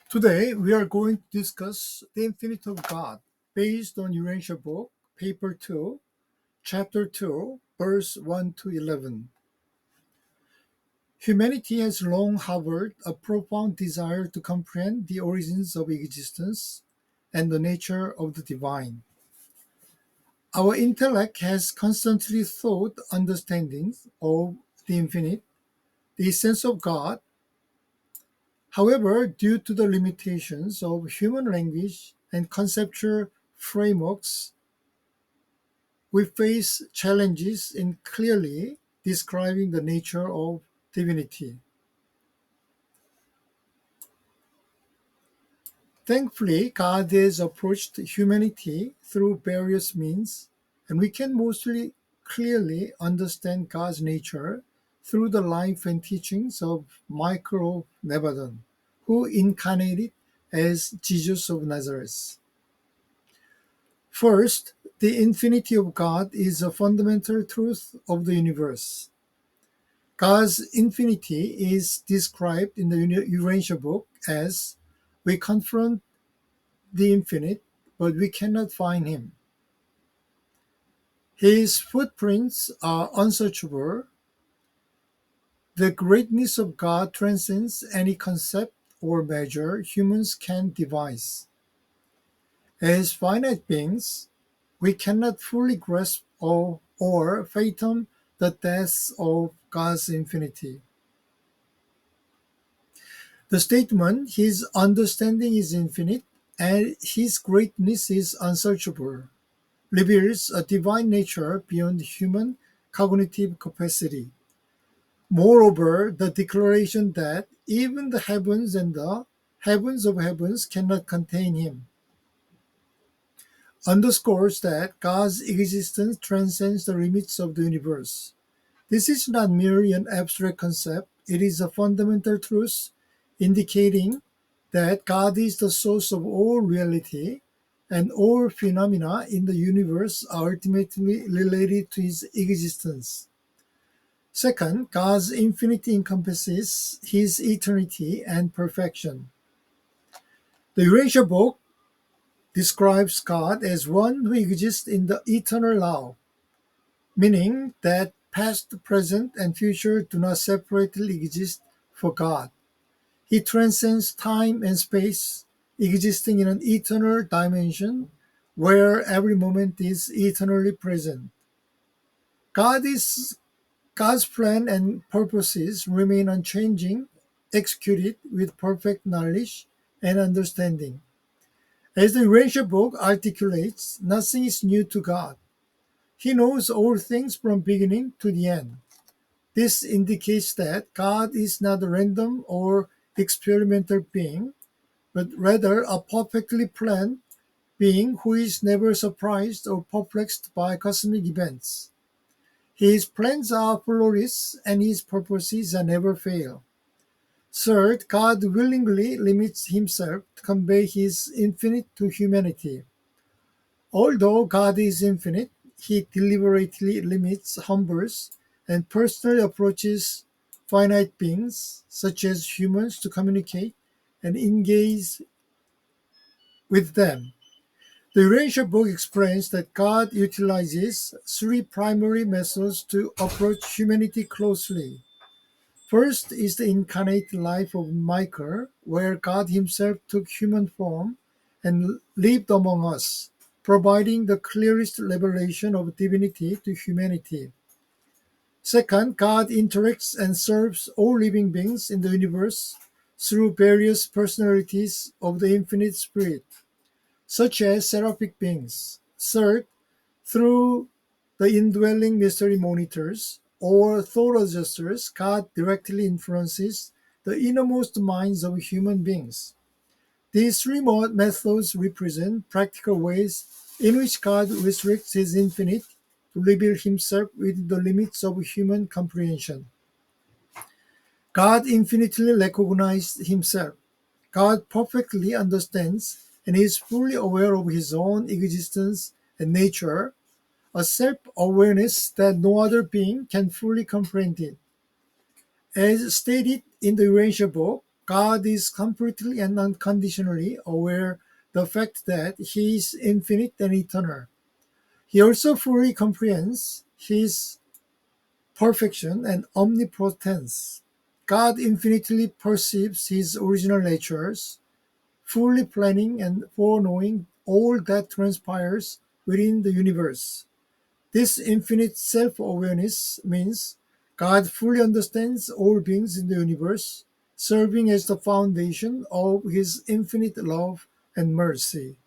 Today, we are going to discuss the infinite of God based on Urantia book, paper 2, chapter 2, verse 1 to 11. Humanity has long harbored a profound desire to comprehend the origins of existence and the nature of the divine. Our intellect has constantly sought understandings of the infinite, the essence of God. However, due to the limitations of human language and conceptual frameworks, we face challenges in clearly describing the nature of divinity. Thankfully, God has approached humanity through various means, and we can mostly clearly understand God's nature through the life and teachings of Michael of Nebadon, who incarnated as Jesus of Nazareth. First, the infinity of God is a fundamental truth of the universe. God's infinity is described in the Urantia book as we confront the infinite, but we cannot find him. His footprints are unsearchable. The greatness of God transcends any concept or measure humans can devise. As finite beings, we cannot fully grasp or fathom the depths of God's infinity. The statement, his understanding is infinite and his greatness is unsearchable, reveals a divine nature beyond human cognitive capacity. Moreover, the declaration that even the heavens and the heavens of heavens cannot contain him underscores that God's existence transcends the limits of the universe. This is not merely an abstract concept, it is a fundamental truth indicating that God is the source of all reality and all phenomena in the universe are ultimately related to his existence. Second, God's infinity encompasses his eternity and perfection. The Urantia book describes God as one who exists in the eternal now, meaning that past, present, and future do not separately exist for God. He transcends time and space, existing in an eternal dimension where every moment is eternally present. God is God's plan and purposes remain unchanging, executed with perfect knowledge and understanding. As the Urantia book articulates, nothing is new to God. He knows all things from beginning to the end. This indicates that God is not a random or experimental being, but rather a perfectly planned being who is never surprised or perplexed by cosmic events. His plans are flawless and his purposes are never fail. Third, God willingly limits himself to convey his infinite to humanity. Although God is infinite, he deliberately limits, humbles, and personally approaches finite beings, such as humans, to communicate and engage with them. The Urantia book explains that God utilizes three primary methods to approach humanity closely. First is the incarnate life of Michael, where God himself took human form and lived among us, providing the clearest revelation of divinity to humanity. Second, God interacts and serves all living beings in the universe through various personalities of the infinite spirit, such as seraphic beings. Third, through the indwelling mystery monitors or thought adjusters, God directly influences the innermost minds of human beings. These three methods represent practical ways in which God restricts his infinite to reveal himself within the limits of human comprehension. God infinitely recognizes himself. God perfectly understands and is fully aware of his own existence and nature, a self-awareness that no other being can fully comprehend it. As stated in the Urantia book, God is completely and unconditionally aware the fact that he is infinite and eternal. He also fully comprehends his perfection and omnipotence. God infinitely perceives his original natures, fully planning and foreknowing all that transpires within the universe. This infinite self awareness means God fully understands all beings in the universe, serving as the foundation of his infinite love and mercy.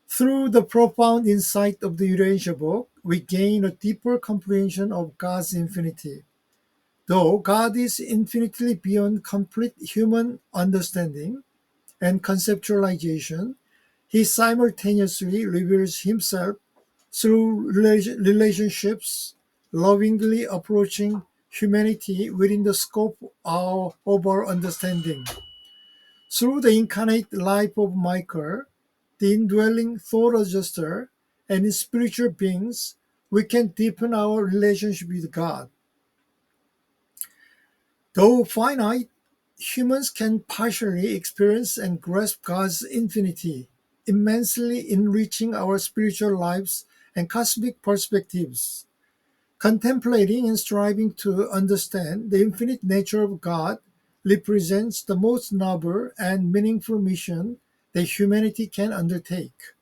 Through the profound insight of the Urantia book, we gain a deeper comprehension of God's infinity. Though God is infinitely beyond complete human understanding and conceptualization, he simultaneously reveals himself through relationships, lovingly approaching humanity within the scope of our understanding. Through the incarnate life of Michael, the indwelling thought adjuster, and his spiritual beings, we can deepen our relationship with God. Though finite, humans can partially experience and grasp God's infinity, immensely enriching our spiritual lives and cosmic perspectives. Contemplating and striving to understand the infinite nature of God represents the most noble and meaningful mission that humanity can undertake.